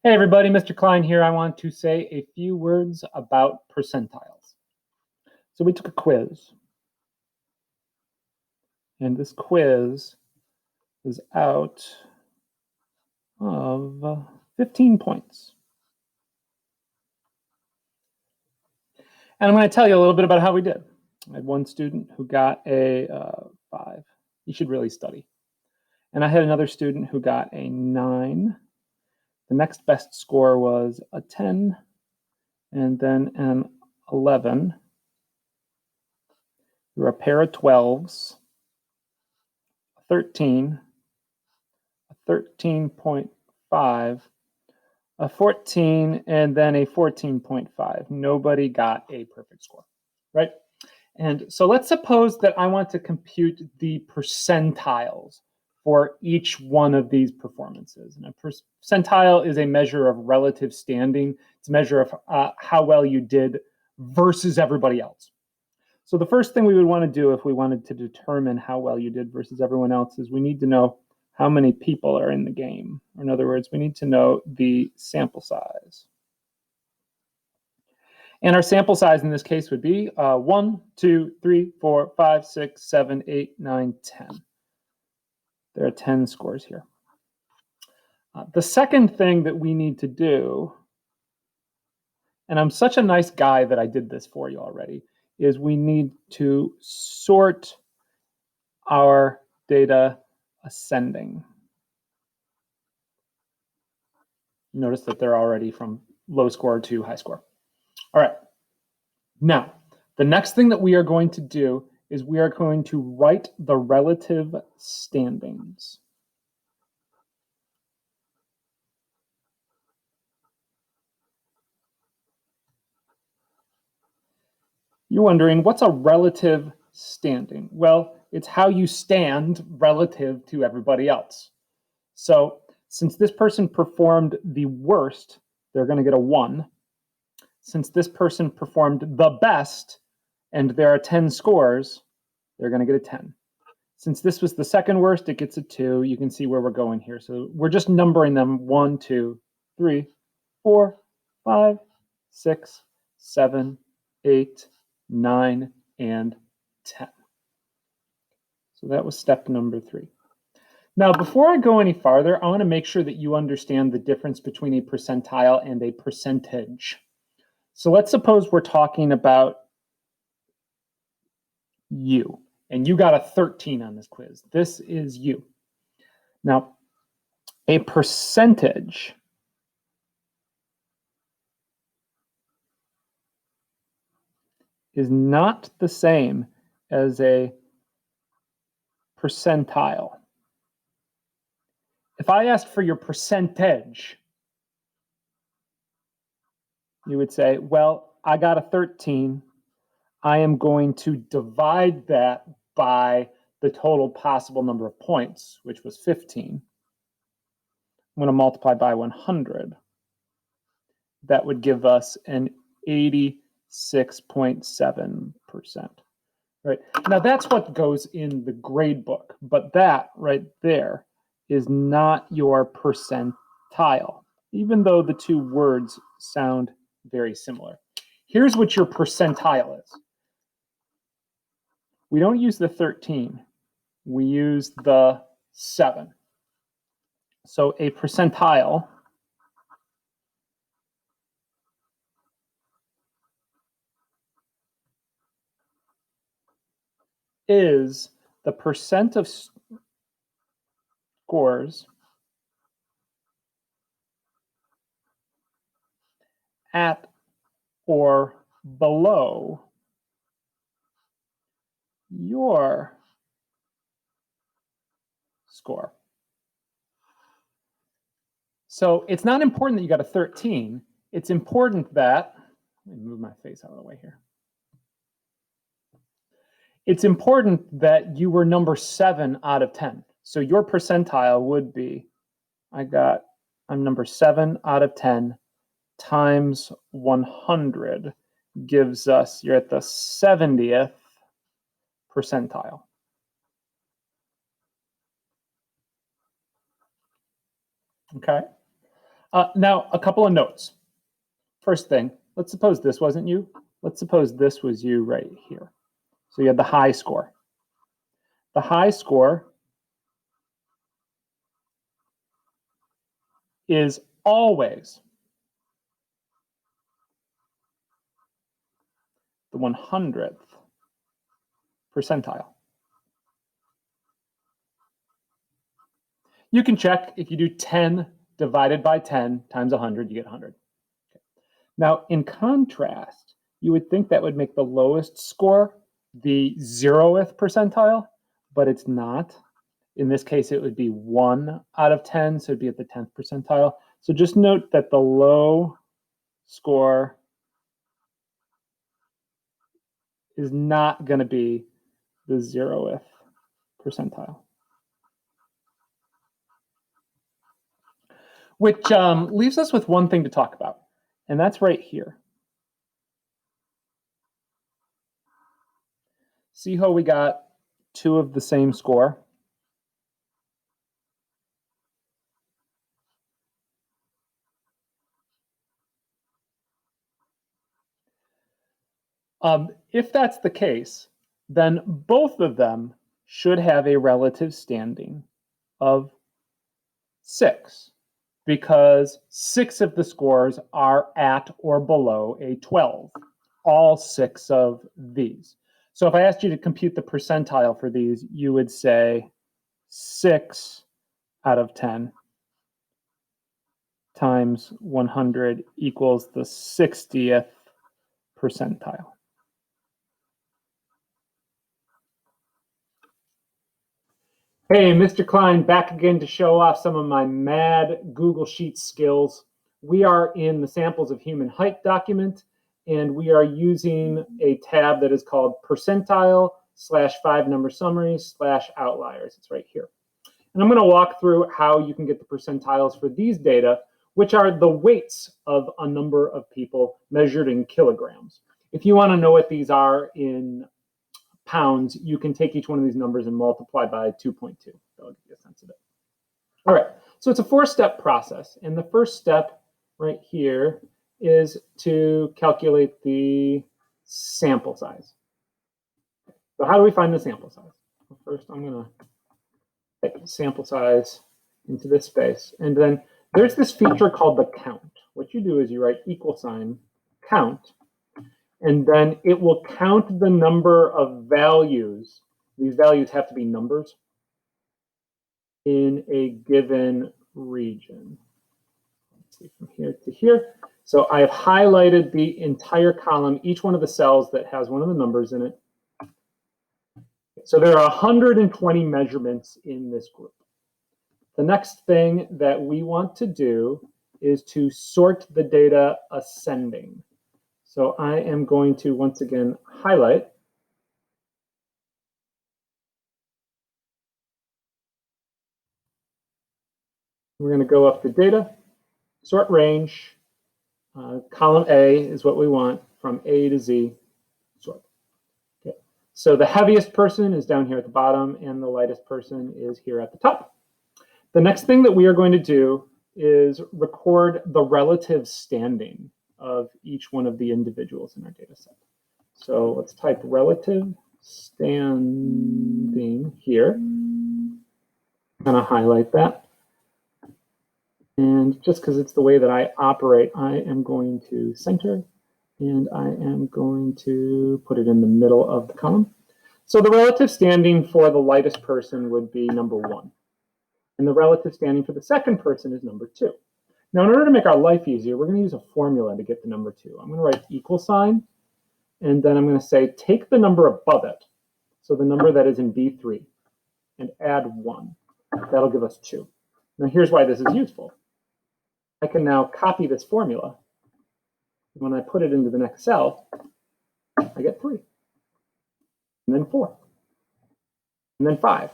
Hey everybody, Mr. Klein here. I want to say a few words about percentiles. So we took a quiz, and this quiz is out of 15 points. And I'm going to tell you a little bit about how we did. I had one student who got a 5. You should really study. And I had another student who got a 9. The next best score was a 10, and then an 11. There were a pair of 12s, a 13, a 13.5, a 14, and then a 14.5. Nobody got a perfect score, right? And so let's suppose that I want to compute the percentiles for each one of these performances. And a percentile is a measure of relative standing. It's a measure of how well you did versus everybody else. So the first thing we would want to do if we wanted to determine how well you did versus everyone else is we need to know how many people are in the game. In other words, we need to know the sample size. And our sample size in this case would be 1, 2, 3, 4, 5, 6, 7, 8, 9, 10. There are 10 scores here. The second thing that we need to do, and I'm such a nice guy that I did this for you already, is we need to sort our data ascending. Notice that they're already from low score to high score. All right. Now, the next thing that we are going to do is we are going to write the relative standings. You're wondering, what's a relative standing? Well, it's how you stand relative to everybody else. So since this person performed the worst, they're going to get a 1. Since this person performed the best, and there are 10 scores, they're going to get a 10. Since this was the second worst, it gets a 2. You can see where we're going here. So we're just numbering them 1, 2, 3, 4, 5, 6, 7, 8, 9, and 10. So that was step number 3. Now, before I go any farther, I want to make sure that you understand the difference between a percentile and a percentage. So let's suppose we're talking about you, and you got a 13 on this quiz. This is you. Now, a percentage is not the same as a percentile. If I asked for your percentage, you would say, well, I got a 13. I am going to divide that by the total possible number of points, which was 15. I'm going to multiply by 100. That would give us an 86.7%. Right? Now that's what goes in the grade book, but that right there is not your percentile, even though the two words sound very similar. Here's what your percentile is. We don't use the 13, we use the 7. So a percentile is the percent of scores at or below your score. So it's not important that you got a 13. It's important that, let me move my face out of the way here. It's important that you were number 7 out of 10. So your percentile would be, I'm number 7 out of 10 times 100 gives us, you're at the 70th percentile. Okay. Now, a couple of notes. First thing, let's suppose this wasn't you. Let's suppose this was you right here. So you had the high score. The high score is always the 100th percentile. You can check if you do 10 divided by 10 times 100, you get 100. Okay. Now, in contrast, you would think that would make the lowest score the 0th percentile, but it's not. In this case, it would be 1 out of 10, so it'd be at the 10th percentile. So just note that the low score is not going to be the 0th percentile. Which leaves us with one thing to talk about, and that's right here. See how we got 2 of the same score? If that's the case, then both of them should have a relative standing of 6, because 6 of the scores are at or below a 12, all 6 of these. So if I asked you to compute the percentile for these, you would say 6 out of 10 times 100 equals the 60th percentile. Hey, Mr. Klein, back again to show off some of my mad Google Sheets skills. We are in the samples of human height document, and we are using a tab that is called percentile/5-number summary/outliers. It's right here. And I'm going to walk through how you can get the percentiles for these data, which are the weights of a number of people measured in kilograms. If you want to know what these are in pounds, you can take each one of these numbers and multiply by 2.2. That'll give you a sense of it. All right, so it's a 4-step process. And the first step right here is to calculate the sample size. So how do we find the sample size? Well, first, I'm going to type sample size into this space. And then there's this feature called the count. What you do is you write = count. And then it will count the number of values. These values have to be numbers in a given region. Let's see, from here to here. So I have highlighted the entire column, each one of the cells that has one of the numbers in it. So there are 120 measurements in this group. The next thing that we want to do is to sort the data ascending. So I am going to, once again, highlight. We're going to go up to data, sort range. Column A is what we want, from A to Z, sort. Okay. So the heaviest person is down here at the bottom, and the lightest person is here at the top. The next thing that we are going to do is record the relative standing of each one of the individuals in our data set. So let's type relative standing here. I'm going to highlight that. And just because it's the way that I operate, I am going to center, and I am going to put it in the middle of the column. So the relative standing for the lightest person would be number 1. And the relative standing for the second person is number 2. Now, in order to make our life easier, we're going to use a formula to get the number 2. I'm going to write =, and then I'm going to say take the number above it, so the number that is in B3, and add 1. That'll give us 2. Now, here's why this is useful. I can now copy this formula. When I put it into the next cell, I get 3, and then 4, and then 5.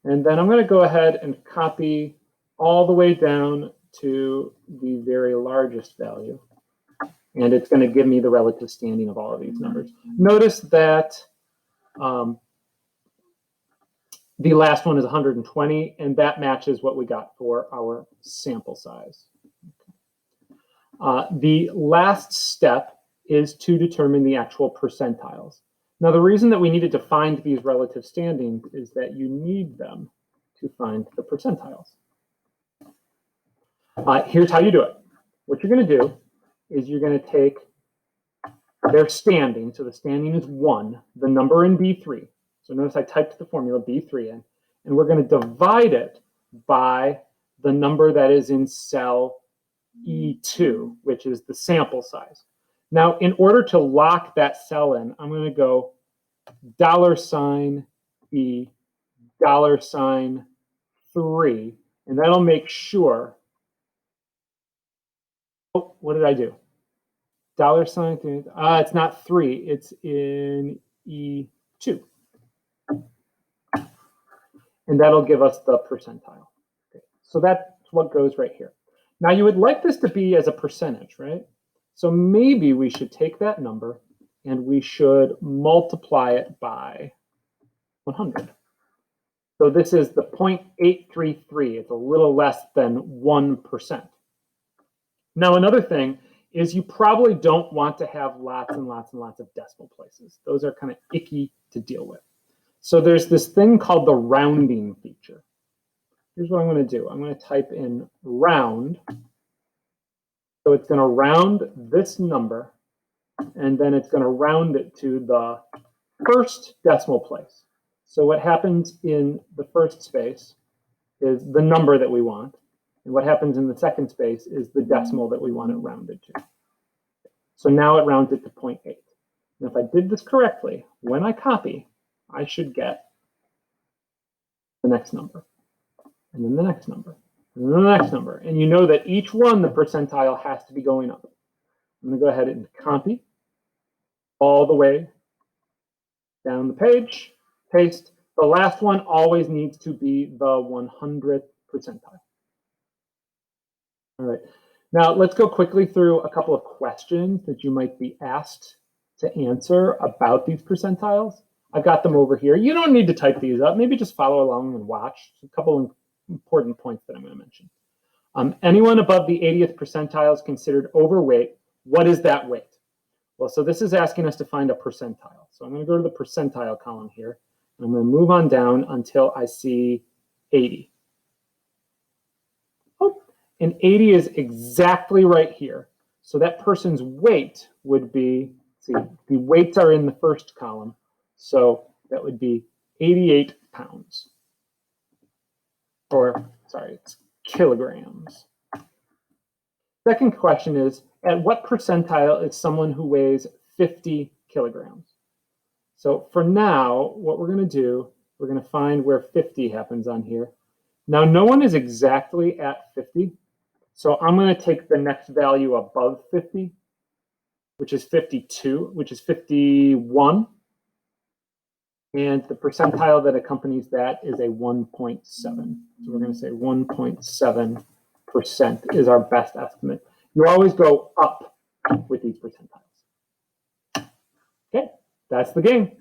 And then I'm going to go ahead and copy all the way down to the very largest value. And it's going to give me the relative standing of all of these numbers. Notice that the last one is 120, and that matches what we got for our sample size. The last step is to determine the actual percentiles. Now, the reason that we needed to find these relative standings is that you need them to find the percentiles. Here's how you do it. What you're going to do is you're going to take their standing. So the standing is 1, the number in B3. So notice I typed the formula B3 in, and we're going to divide it by the number that is in cell E2, which is the sample size. Now, in order to lock that cell in, I'm going to go $E, $3, and that'll make sure. Oh, what did I do? $3. It's not 3. It's in E2. And that'll give us the percentile. Okay. So that's what goes right here. Now, you would like this to be as a percentage, right? So maybe we should take that number and we should multiply it by 100. So this is the 0.833. It's a little less than 1%. Now, another thing is you probably don't want to have lots and lots and lots of decimal places. Those are kind of icky to deal with. So there's this thing called the rounding feature. Here's what I'm going to do. I'm going to type in round. So it's going to round this number, and then it's going to round it to the first decimal place. So what happens in the first space is the number that we want. And what happens in the second space is the decimal that we want it rounded to. So now it rounds it to 0.8. And if I did this correctly, when I copy, I should get the next number, and then the next number, and then the next number. And you know that each one, the percentile has to be going up. I'm going to go ahead and copy all the way down the page, paste. The last one always needs to be the 100th percentile. All right. Now, let's go quickly through a couple of questions that you might be asked to answer about these percentiles. I've got them over here. You don't need to type these up. Maybe just follow along and watch. A couple of important points that I'm going to mention. Anyone above the 80th percentile is considered overweight. What is that weight? Well, so this is asking us to find a percentile. So I'm going to go to the percentile column here. And I'm going to move on down until I see 80. Oh, and 80 is exactly right here. So that person's weight would be, see, the weights are in the first column. So that would be 88 pounds. Or, sorry, it's kilograms. Second question is, at what percentile is someone who weighs 50 kilograms? So for now, what we're going to do, we're going to find where 50 happens on here. Now, no one is exactly at 50. So I'm going to take the next value above 50, which is 52, which is 51. And the percentile that accompanies that is a 1.7. So we're going to say 1.7% is our best estimate. You always go up with these percentiles. Okay, that's the game.